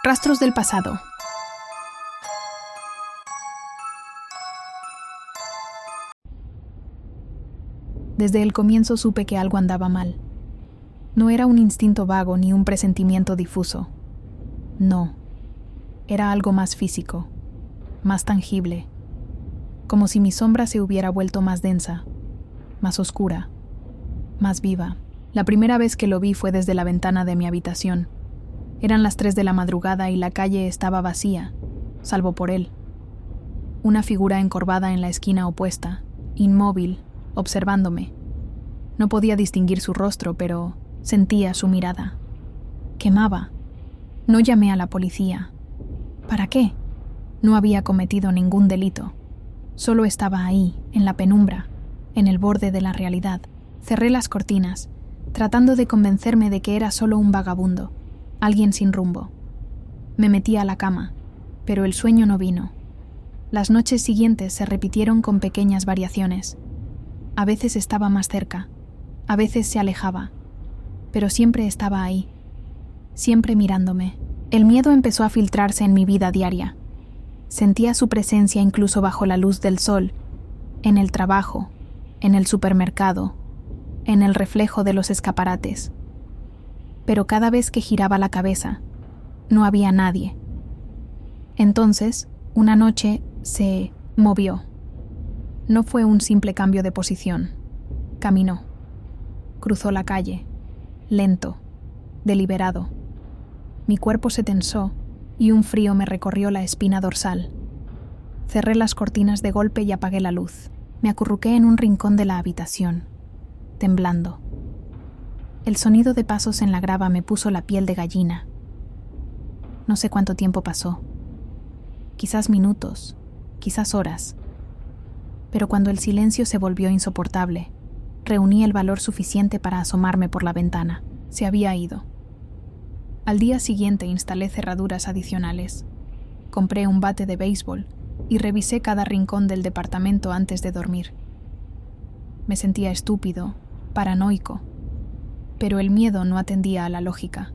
Rastros del pasado. Desde el comienzo supe que algo andaba mal. No era un instinto vago ni un presentimiento difuso. No. Era algo más físico, más tangible. Como si mi sombra se hubiera vuelto más densa, más oscura, más viva. La primera vez que lo vi fue desde la ventana de mi habitación. Eran las 3 de la madrugada y la calle estaba vacía, salvo por él. Una figura encorvada en la esquina opuesta, inmóvil, observándome. No podía distinguir su rostro, pero sentía su mirada. Quemaba. No llamé a la policía. ¿Para qué? No había cometido ningún delito. Solo estaba ahí, en la penumbra, en el borde de la realidad. Cerré las cortinas, tratando de convencerme de que era solo un vagabundo, alguien sin rumbo. Me metí a la cama, pero el sueño no vino. Las noches siguientes se repitieron con pequeñas variaciones. A veces estaba más cerca, a veces se alejaba, pero siempre estaba ahí, siempre mirándome. El miedo empezó a filtrarse en mi vida diaria. Sentía su presencia incluso bajo la luz del sol, en el trabajo, en el supermercado, en el reflejo de los escaparates. Pero cada vez que giraba la cabeza, no había nadie. Entonces, una noche, se movió. No fue un simple cambio de posición. Caminó. Cruzó la calle, lento, deliberado. Mi cuerpo se tensó y un frío me recorrió la espina dorsal. Cerré las cortinas de golpe y apagué la luz. Me acurruqué en un rincón de la habitación, temblando. El sonido de pasos en la grava me puso la piel de gallina. No sé cuánto tiempo pasó. Quizás minutos, quizás horas. Pero cuando el silencio se volvió insoportable, reuní el valor suficiente para asomarme por la ventana. Se había ido. Al día siguiente instalé cerraduras adicionales. Compré un bate de béisbol y revisé cada rincón del departamento antes de dormir. Me sentía estúpido, paranoico, pero el miedo no atendía a la lógica.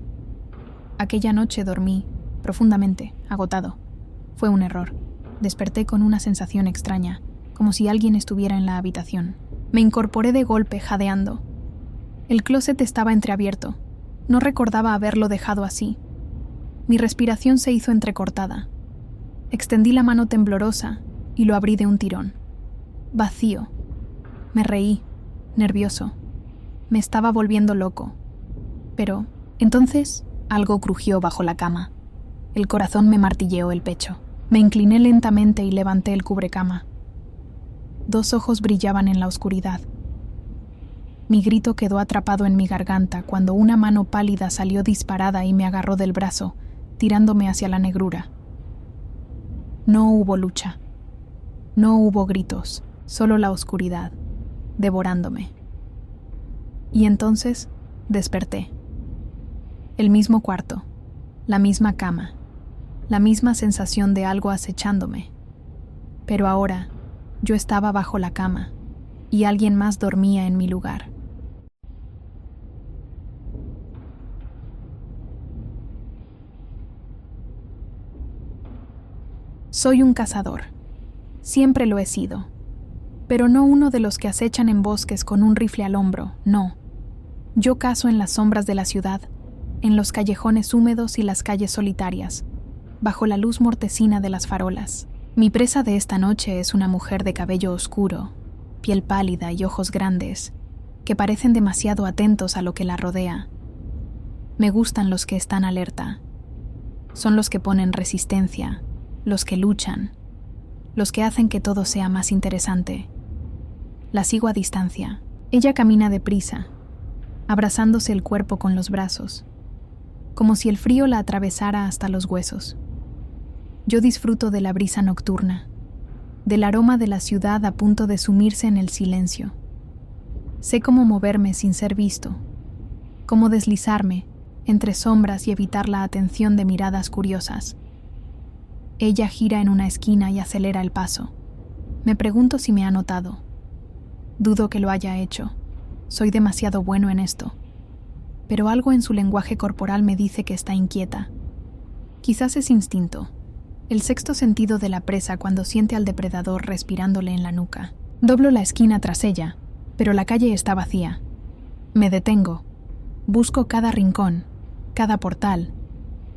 Aquella noche dormí profundamente, agotado. Fue un error. Desperté con una sensación extraña, como si alguien estuviera en la habitación. Me incorporé de golpe, jadeando. El closet estaba entreabierto. No recordaba haberlo dejado así. Mi respiración se hizo entrecortada. Extendí la mano temblorosa y lo abrí de un tirón. Vacío. Me reí, nervioso. Me estaba volviendo loco. Pero, entonces, algo crujió bajo la cama. El corazón me martilleó el pecho. Me incliné lentamente y levanté el cubrecama. 2 ojos brillaban en la oscuridad. Mi grito quedó atrapado en mi garganta cuando una mano pálida salió disparada y me agarró del brazo, tirándome hacia la negrura. No hubo lucha. No hubo gritos, solo la oscuridad, devorándome. Y entonces desperté. El mismo cuarto, la misma cama, la misma sensación de algo acechándome. Pero ahora yo estaba bajo la cama y alguien más dormía en mi lugar. Soy un cazador. Siempre lo he sido. Pero no uno de los que acechan en bosques con un rifle al hombro, no. Yo cazo en las sombras de la ciudad, en los callejones húmedos y las calles solitarias, bajo la luz mortecina de las farolas. Mi presa de esta noche es una mujer de cabello oscuro, piel pálida y ojos grandes, que parecen demasiado atentos a lo que la rodea. Me gustan los que están alerta. Son los que ponen resistencia, los que luchan, los que hacen que todo sea más interesante. La sigo a distancia. Ella camina deprisa, abrazándose el cuerpo con los brazos, como si el frío la atravesara hasta los huesos. Yo disfruto de la brisa nocturna, del aroma de la ciudad a punto de sumirse en el silencio. Sé cómo moverme sin ser visto, cómo deslizarme entre sombras y evitar la atención de miradas curiosas. Ella gira en una esquina y acelera el paso. Me pregunto si me ha notado. Dudo que lo haya hecho. Soy demasiado bueno en esto. Pero algo en su lenguaje corporal me dice que está inquieta. Quizás es instinto, el sexto sentido de la presa cuando siente al depredador respirándole en la nuca. Doblo la esquina tras ella, pero la calle está vacía. Me detengo. Busco cada rincón, cada portal,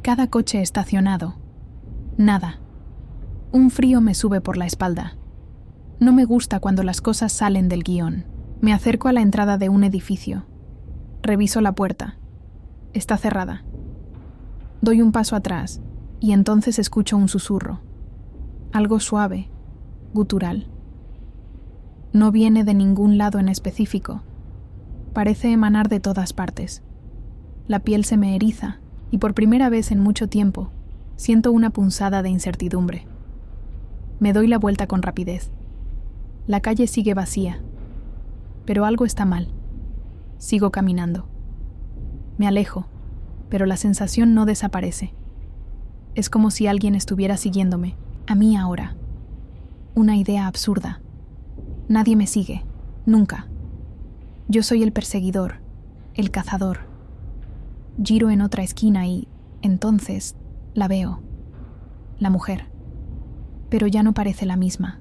cada coche estacionado. Nada. Un frío me sube por la espalda. No me gusta cuando las cosas salen del guión. Me acerco a la entrada de un edificio. Reviso la puerta. Está cerrada. Doy un paso atrás y entonces escucho un susurro. Algo suave, gutural. No viene de ningún lado en específico. Parece emanar de todas partes. La piel se me eriza y por primera vez en mucho tiempo siento una punzada de incertidumbre. Me doy la vuelta con rapidez. La calle sigue vacía, pero algo está mal. Sigo caminando. Me alejo, pero la sensación no desaparece. Es como si alguien estuviera siguiéndome, a mí ahora. Una idea absurda. Nadie me sigue, nunca. Yo soy el perseguidor, el cazador. Giro en otra esquina y, entonces, la veo. La mujer. Pero ya no parece la misma.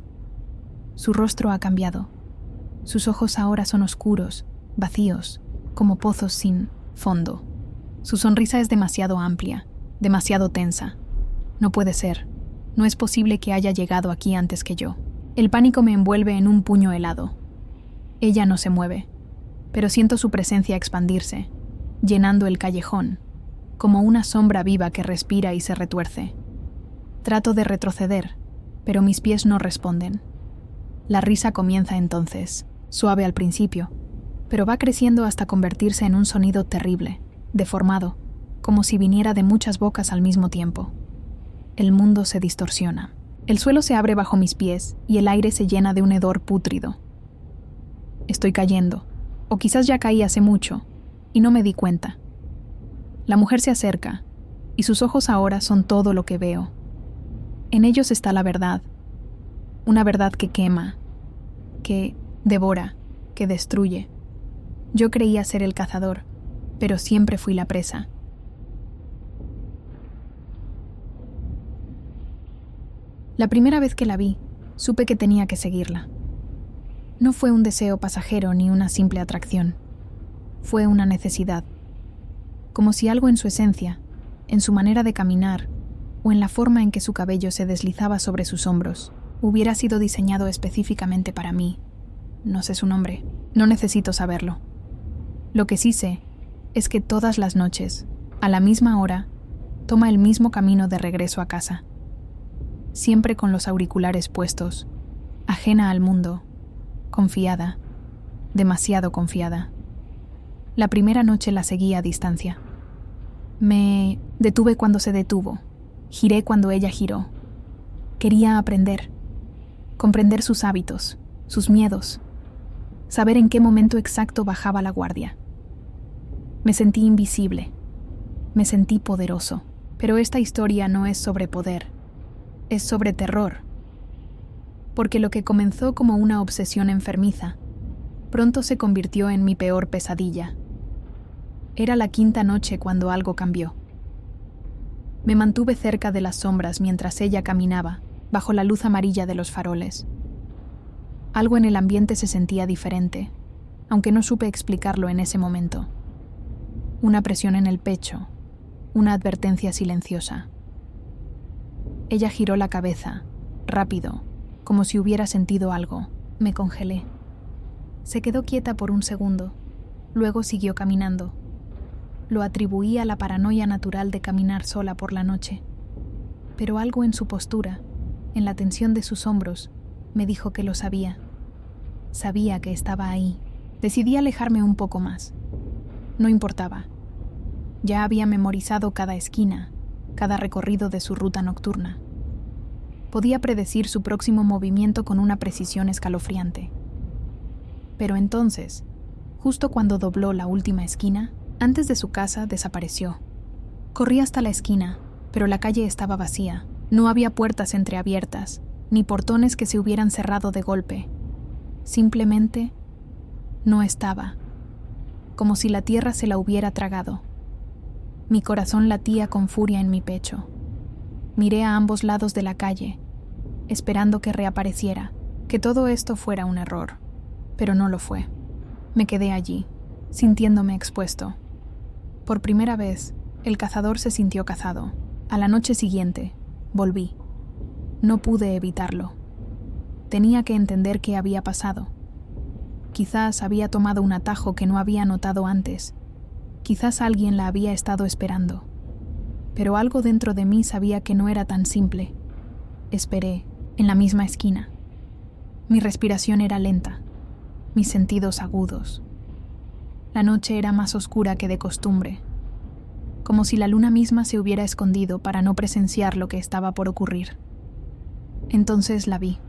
Su rostro ha cambiado. Sus ojos ahora son oscuros, vacíos, como pozos sin fondo. Su sonrisa es demasiado amplia, demasiado tensa. No puede ser. No es posible que haya llegado aquí antes que yo. El pánico me envuelve en un puño helado. Ella no se mueve, pero siento su presencia expandirse, llenando el callejón, como una sombra viva que respira y se retuerce. Trato de retroceder, pero mis pies no responden. La risa comienza entonces, suave al principio, pero va creciendo hasta convertirse en un sonido terrible, deformado, como si viniera de muchas bocas al mismo tiempo. El mundo se distorsiona. El suelo se abre bajo mis pies y el aire se llena de un hedor pútrido. Estoy cayendo, o quizás ya caí hace mucho, y no me di cuenta. La mujer se acerca, y sus ojos ahora son todo lo que veo. En ellos está la verdad, una verdad que quema, que devora, que destruye. Yo creía ser el cazador, pero siempre fui la presa. La primera vez que la vi, supe que tenía que seguirla. No fue un deseo pasajero ni una simple atracción. Fue una necesidad. Como si algo en su esencia, en su manera de caminar, o en la forma en que su cabello se deslizaba sobre sus hombros, hubiera sido diseñado específicamente para mí. No sé su nombre, no necesito saberlo. Lo que sí sé es que todas las noches, a la misma hora, toma el mismo camino de regreso a casa. Siempre con los auriculares puestos, ajena al mundo, confiada, demasiado confiada. La primera noche la seguí a distancia. Me detuve cuando se detuvo, giré cuando ella giró. Quería aprender, comprender sus hábitos, sus miedos, saber en qué momento exacto bajaba la guardia. Me sentí invisible, me sentí poderoso, pero esta historia no es sobre poder. Es sobre terror, porque lo que comenzó como una obsesión enfermiza, pronto se convirtió en mi peor pesadilla. Era la quinta noche cuando algo cambió. Me mantuve cerca de las sombras mientras ella caminaba, bajo la luz amarilla de los faroles. Algo en el ambiente se sentía diferente, aunque no supe explicarlo en ese momento. Una presión en el pecho, una advertencia silenciosa. Ella giró la cabeza, rápido, como si hubiera sentido algo. Me congelé. Se quedó quieta por un segundo, luego siguió caminando. Lo atribuí a la paranoia natural de caminar sola por la noche. Pero algo en su postura, en la tensión de sus hombros, me dijo que lo sabía. Sabía que estaba ahí. Decidí alejarme un poco más. No importaba. Ya había memorizado cada esquina, cada recorrido de su ruta nocturna. Podía predecir su próximo movimiento con una precisión escalofriante. Pero entonces, justo cuando dobló la última esquina, antes de su casa desapareció. Corrí hasta la esquina, pero la calle estaba vacía. No había puertas entreabiertas, ni portones que se hubieran cerrado de golpe. Simplemente no estaba, como si la tierra se la hubiera tragado. Mi corazón latía con furia en mi pecho. Miré a ambos lados de la calle, esperando que reapareciera, que todo esto fuera un error, pero no lo fue. Me quedé allí, sintiéndome expuesto. Por primera vez, el cazador se sintió cazado. A la noche siguiente, volví. No pude evitarlo. Tenía que entender qué había pasado. Quizás había tomado un atajo que no había notado antes. Quizás alguien la había estado esperando. Pero algo dentro de mí sabía que no era tan simple. Esperé, en la misma esquina. Mi respiración era lenta, mis sentidos agudos. La noche era más oscura que de costumbre, como si la luna misma se hubiera escondido para no presenciar lo que estaba por ocurrir. Entonces la vi.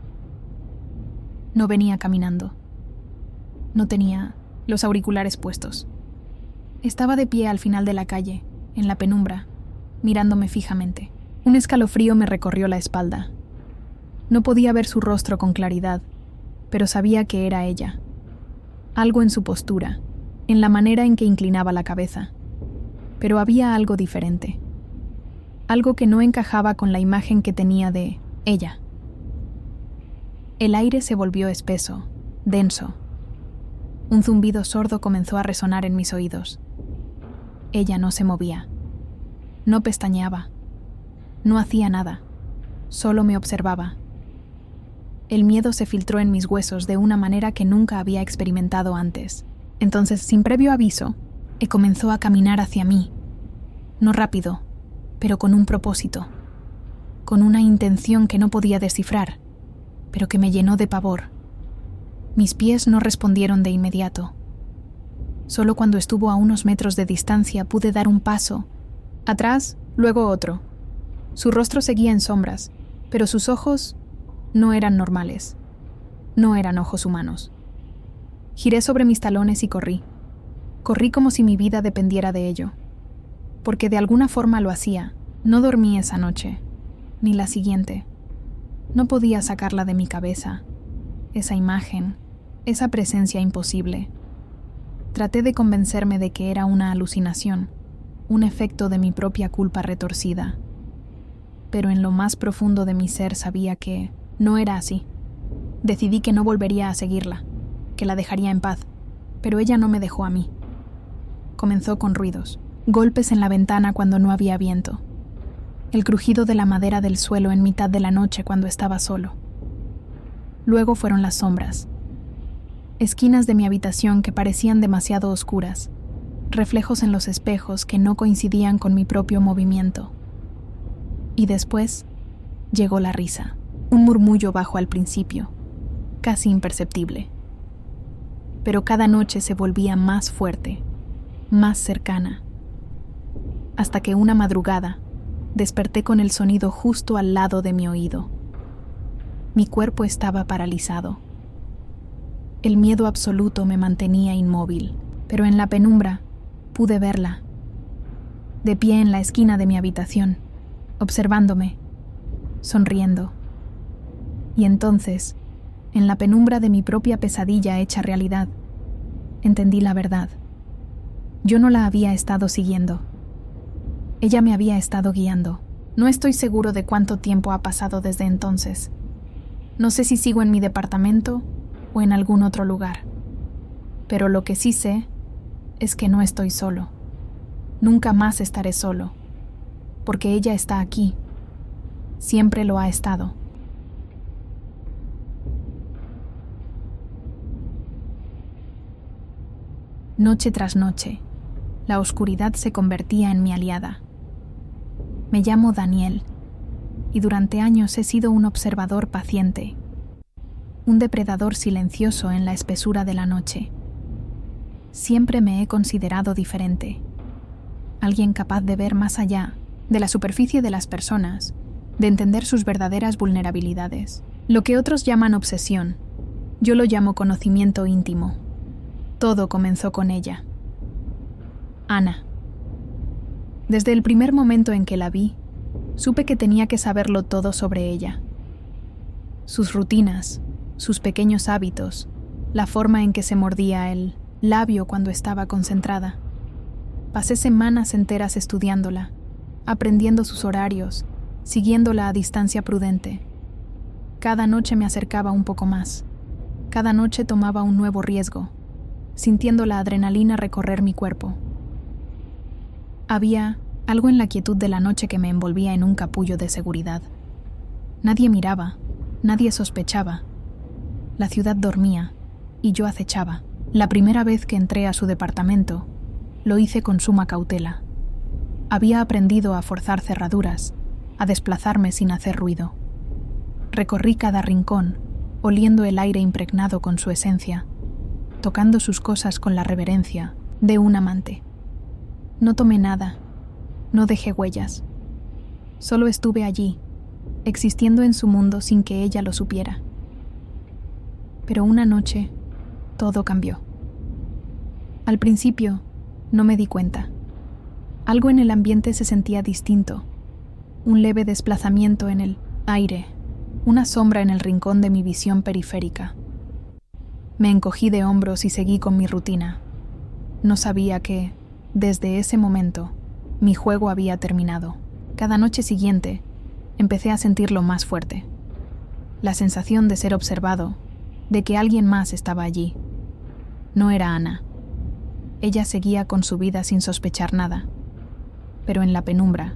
No venía caminando. No tenía los auriculares puestos. Estaba de pie al final de la calle, en la penumbra, mirándome fijamente. Un escalofrío me recorrió la espalda. No podía ver su rostro con claridad, pero sabía que era ella. Algo en su postura, en la manera en que inclinaba la cabeza. Pero había algo diferente. Algo que no encajaba con la imagen que tenía de ella. El aire se volvió espeso, denso. Un zumbido sordo comenzó a resonar en mis oídos. Ella no se movía. No pestañeaba. No hacía nada. Solo me observaba. El miedo se filtró en mis huesos de una manera que nunca había experimentado antes. Entonces, sin previo aviso, comenzó a caminar hacia mí. No rápido, pero con un propósito. Con una intención que no podía descifrar, pero que me llenó de pavor. Mis pies no respondieron de inmediato. Solo cuando estuvo a unos metros de distancia pude dar un paso. Atrás, luego otro. Su rostro seguía en sombras, pero sus ojos no eran normales. No eran ojos humanos. Giré sobre mis talones y corrí. Corrí como si mi vida dependiera de ello. Porque de alguna forma lo hacía. No dormí esa noche, ni la siguiente. No podía sacarla de mi cabeza. Esa imagen, esa presencia imposible. Traté de convencerme de que era una alucinación, un efecto de mi propia culpa retorcida. Pero en lo más profundo de mi ser sabía que no era así. Decidí que no volvería a seguirla, que la dejaría en paz, pero ella no me dejó a mí. Comenzó con ruidos, golpes en la ventana cuando no había viento, el crujido de la madera del suelo en mitad de la noche cuando estaba solo. Luego fueron las sombras, esquinas de mi habitación que parecían demasiado oscuras, reflejos en los espejos que no coincidían con mi propio movimiento. Y después llegó la risa, un murmullo bajo al principio, casi imperceptible. Pero cada noche se volvía más fuerte, más cercana, hasta que una madrugada desperté con el sonido justo al lado de mi oído. Mi cuerpo estaba paralizado. El miedo absoluto me mantenía inmóvil, pero en la penumbra pude verla, de pie en la esquina de mi habitación, observándome, sonriendo. Y entonces, en la penumbra de mi propia pesadilla hecha realidad, entendí la verdad. Yo no la había estado siguiendo. Ella me había estado guiando. No estoy seguro de cuánto tiempo ha pasado desde entonces. No sé si sigo en mi departamento o en algún otro lugar. Pero lo que sí sé es que no estoy solo. Nunca más estaré solo, porque ella está aquí. Siempre lo ha estado. Noche tras noche, la oscuridad se convertía en mi aliada. Me llamo Daniel, y durante años he sido un observador paciente, un depredador silencioso en la espesura de la noche. Siempre me he considerado diferente, alguien capaz de ver más allá de la superficie de las personas, de entender sus verdaderas vulnerabilidades. Lo que otros llaman obsesión, yo lo llamo conocimiento íntimo. Todo comenzó con ella. Ana. Desde el primer momento en que la vi, supe que tenía que saberlo todo sobre ella. Sus rutinas, sus pequeños hábitos, la forma en que se mordía el labio cuando estaba concentrada. Pasé semanas enteras estudiándola, aprendiendo sus horarios, siguiéndola a distancia prudente. Cada noche me acercaba un poco más. Cada noche tomaba un nuevo riesgo, sintiendo la adrenalina recorrer mi cuerpo. Había algo en la quietud de la noche que me envolvía en un capullo de seguridad. Nadie miraba, nadie sospechaba. La ciudad dormía y yo acechaba. La primera vez que entré a su departamento, lo hice con suma cautela. Había aprendido a forzar cerraduras, a desplazarme sin hacer ruido. Recorrí cada rincón, oliendo el aire impregnado con su esencia, tocando sus cosas con la reverencia de un amante. No tomé nada, no dejé huellas. Solo estuve allí, existiendo en su mundo sin que ella lo supiera. Pero una noche, todo cambió. Al principio, no me di cuenta. Algo en el ambiente se sentía distinto. Un leve desplazamiento en el aire, una sombra en el rincón de mi visión periférica. Me encogí de hombros y seguí con mi rutina. No sabía que, desde ese momento, mi juego había terminado. Cada noche siguiente, empecé a sentirlo más fuerte. La sensación de ser observado, de que alguien más estaba allí. No era Ana. Ella seguía con su vida sin sospechar nada. Pero en la penumbra,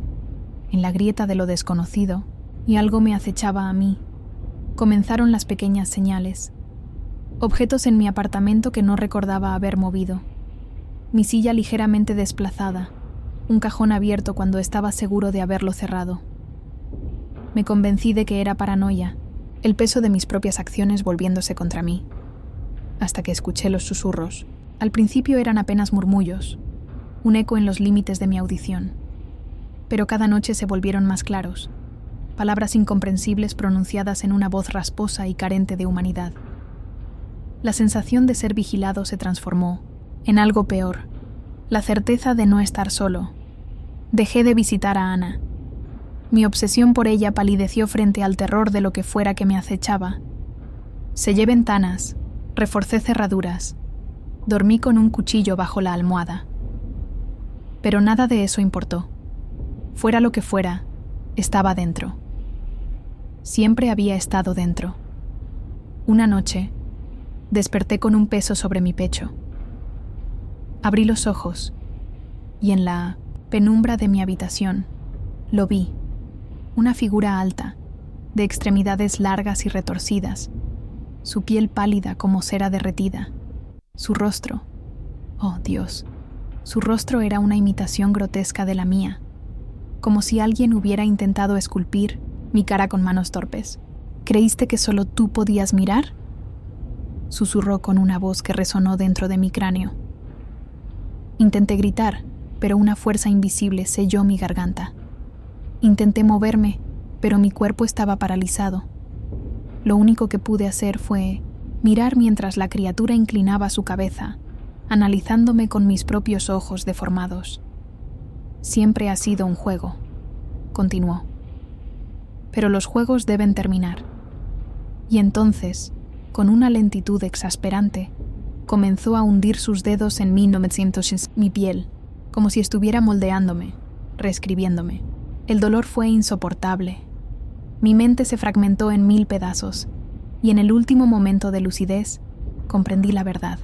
en la grieta de lo desconocido, y algo me acechaba a mí, comenzaron las pequeñas señales. Objetos en mi apartamento que no recordaba haber movido. Mi silla ligeramente desplazada, un cajón abierto cuando estaba seguro de haberlo cerrado. Me convencí de que era paranoia, el peso de mis propias acciones volviéndose contra mí. Hasta que escuché los susurros. Al principio eran apenas murmullos, un eco en los límites de mi audición. Pero cada noche se volvieron más claros, palabras incomprensibles pronunciadas en una voz rasposa y carente de humanidad. La sensación de ser vigilado se transformó en algo peor, la certeza de no estar solo. Dejé de visitar a Ana. Mi obsesión por ella palideció frente al terror de lo que fuera que me acechaba. Sellé ventanas, reforcé cerraduras, dormí con un cuchillo bajo la almohada. Pero nada de eso importó. Fuera lo que fuera, estaba dentro. Siempre había estado dentro. Una noche, desperté con un peso sobre mi pecho. Abrí los ojos y en la penumbra de mi habitación lo vi, una figura alta, de extremidades largas y retorcidas, su piel pálida como cera derretida, su rostro, oh Dios, su rostro era una imitación grotesca de la mía, como si alguien hubiera intentado esculpir mi cara con manos torpes. ¿Creíste que solo tú podías mirar?, susurró con una voz que resonó dentro de mi cráneo. Intenté gritar, pero una fuerza invisible selló mi garganta. Intenté moverme, pero mi cuerpo estaba paralizado. Lo único que pude hacer fue mirar mientras la criatura inclinaba su cabeza, analizándome con mis propios ojos deformados. Siempre ha sido un juego, continuó. Pero los juegos deben terminar. Y entonces, con una lentitud exasperante, comenzó a hundir sus dedos en mi piel, como si estuviera moldeándome, reescribiéndome. El dolor fue insoportable. Mi mente se fragmentó en 1000 pedazos, y en el último momento de lucidez, comprendí la verdad.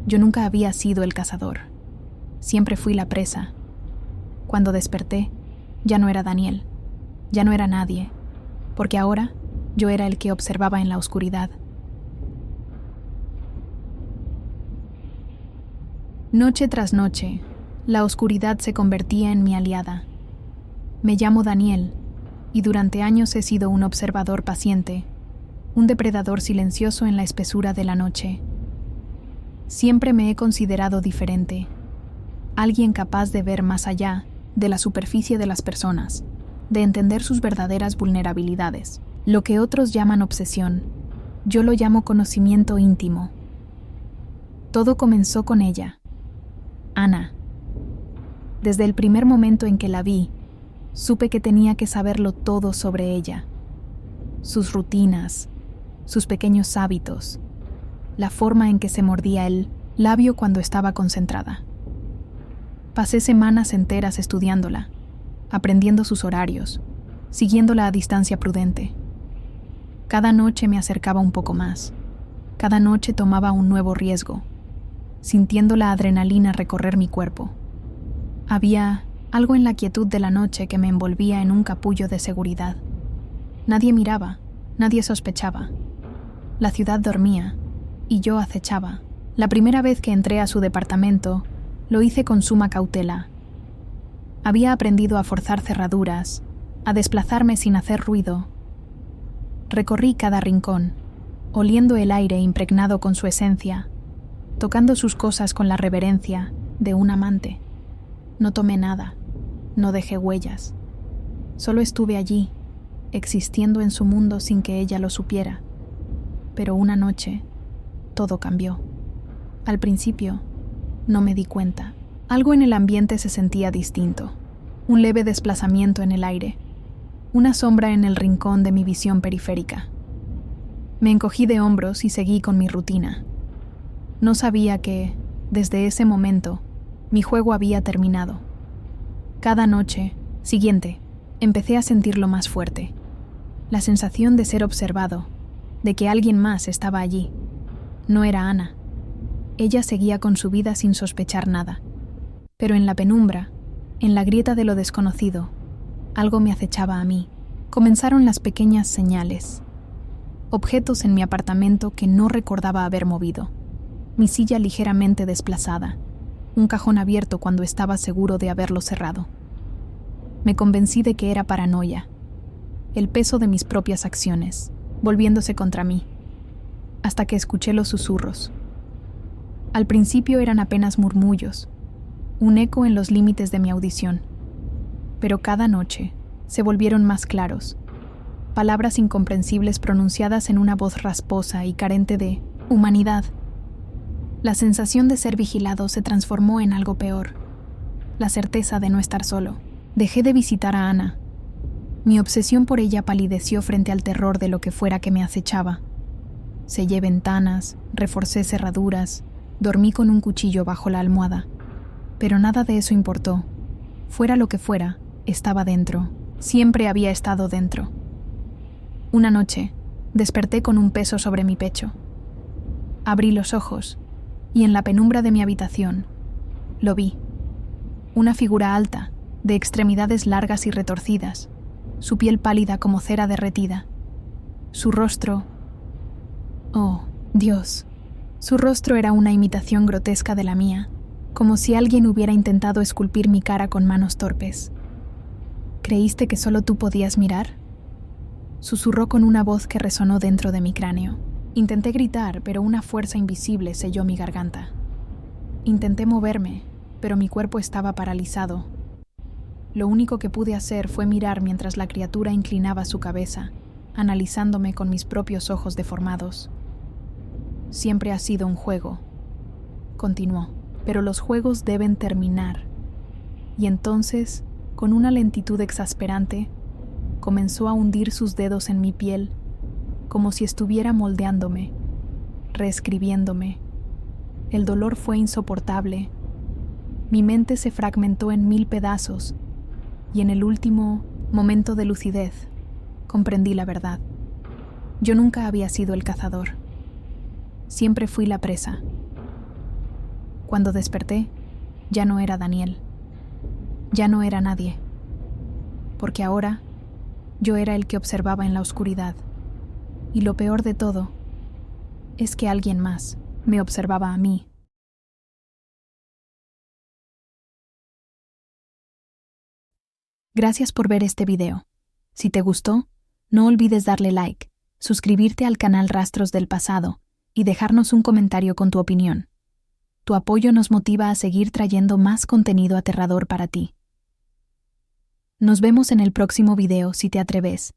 Yo nunca había sido el cazador. Siempre fui la presa. Cuando desperté, ya no era Daniel, ya no era nadie, porque ahora yo era el que observaba en la oscuridad. Noche tras noche, la oscuridad se convertía en mi aliada. Me llamo Daniel, y durante años he sido un observador paciente, un depredador silencioso en la espesura de la noche. Siempre me he considerado diferente, alguien capaz de ver más allá de la superficie de las personas, de entender sus verdaderas vulnerabilidades. Lo que otros llaman obsesión, yo lo llamo conocimiento íntimo. Todo comenzó con ella, Ana. Desde el primer momento en que la vi, supe que tenía que saberlo todo sobre ella. Sus rutinas, sus pequeños hábitos, la forma en que se mordía el labio cuando estaba concentrada. Pasé semanas enteras estudiándola, aprendiendo sus horarios, siguiéndola a distancia prudente. Cada noche me acercaba un poco más. Cada noche tomaba un nuevo riesgo, sintiendo la adrenalina recorrer mi cuerpo. Había algo en la quietud de la noche que me envolvía en un capullo de seguridad. Nadie miraba, nadie sospechaba. La ciudad dormía, y yo acechaba. La primera vez que entré a su departamento, lo hice con suma cautela. Había aprendido a forzar cerraduras, a desplazarme sin hacer ruido. Recorrí cada rincón, oliendo el aire impregnado con su esencia, tocando sus cosas con la reverencia de un amante. No tomé nada, no dejé huellas. Solo estuve allí, existiendo en su mundo sin que ella lo supiera. Pero una noche, todo cambió. Al principio, no me di cuenta. Algo en el ambiente se sentía distinto. Un leve desplazamiento en el aire. Una sombra en el rincón de mi visión periférica. Me encogí de hombros y seguí con mi rutina. No sabía que, desde ese momento, mi juego había terminado. Cada noche siguiente, empecé a sentirlo más fuerte. La sensación de ser observado, de que alguien más estaba allí. No era Ana. Ella seguía con su vida sin sospechar nada. Pero en la penumbra, en la grieta de lo desconocido, algo me acechaba a mí. Comenzaron las pequeñas señales. Objetos en mi apartamento que no recordaba haber movido. Mi silla ligeramente desplazada. Un cajón abierto cuando estaba seguro de haberlo cerrado. Me convencí de que era paranoia. El peso de mis propias acciones, volviéndose contra mí. Hasta que escuché los susurros. Al principio eran apenas murmullos, un eco en los límites de mi audición. Pero cada noche se volvieron más claros, palabras incomprensibles pronunciadas en una voz rasposa y carente de humanidad. La sensación de ser vigilado se transformó en algo peor, la certeza de no estar solo. Dejé de visitar a Ana. Mi obsesión por ella palideció frente al terror de lo que fuera que me acechaba. Sellé ventanas, reforcé cerraduras, dormí con un cuchillo bajo la almohada. Pero nada de eso importó. Fuera lo que fuera, estaba dentro. Siempre había estado dentro. Una noche, desperté con un peso sobre mi pecho. Abrí los ojos, y en la penumbra de mi habitación, lo vi. Una figura alta, de extremidades largas y retorcidas, su piel pálida como cera derretida. Su rostro... Oh, Dios. Su rostro era una imitación grotesca de la mía, como si alguien hubiera intentado esculpir mi cara con manos torpes. ¿Creíste que solo tú podías mirar? Susurró con una voz que resonó dentro de mi cráneo. Intenté gritar, pero una fuerza invisible selló mi garganta. Intenté moverme, pero mi cuerpo estaba paralizado. Lo único que pude hacer fue mirar mientras la criatura inclinaba su cabeza, analizándome con mis propios ojos deformados. Siempre ha sido un juego, continuó, pero los juegos deben terminar. Y entonces, con una lentitud exasperante, comenzó a hundir sus dedos en mi piel, como si estuviera moldeándome, reescribiéndome. El dolor fue insoportable. Mi mente se fragmentó en 1000 pedazos, y en el último momento de lucidez, comprendí la verdad. Yo nunca había sido el cazador. Siempre fui la presa. Cuando desperté, ya no era Daniel. Ya no era nadie. Porque ahora, yo era el que observaba en la oscuridad. Y lo peor de todo, es que alguien más me observaba a mí. Gracias por ver este video. Si te gustó, no olvides darle like, suscribirte al canal Rastros del Pasado y dejarnos un comentario con tu opinión. Tu apoyo nos motiva a seguir trayendo más contenido aterrador para ti. Nos vemos en el próximo video si te atreves.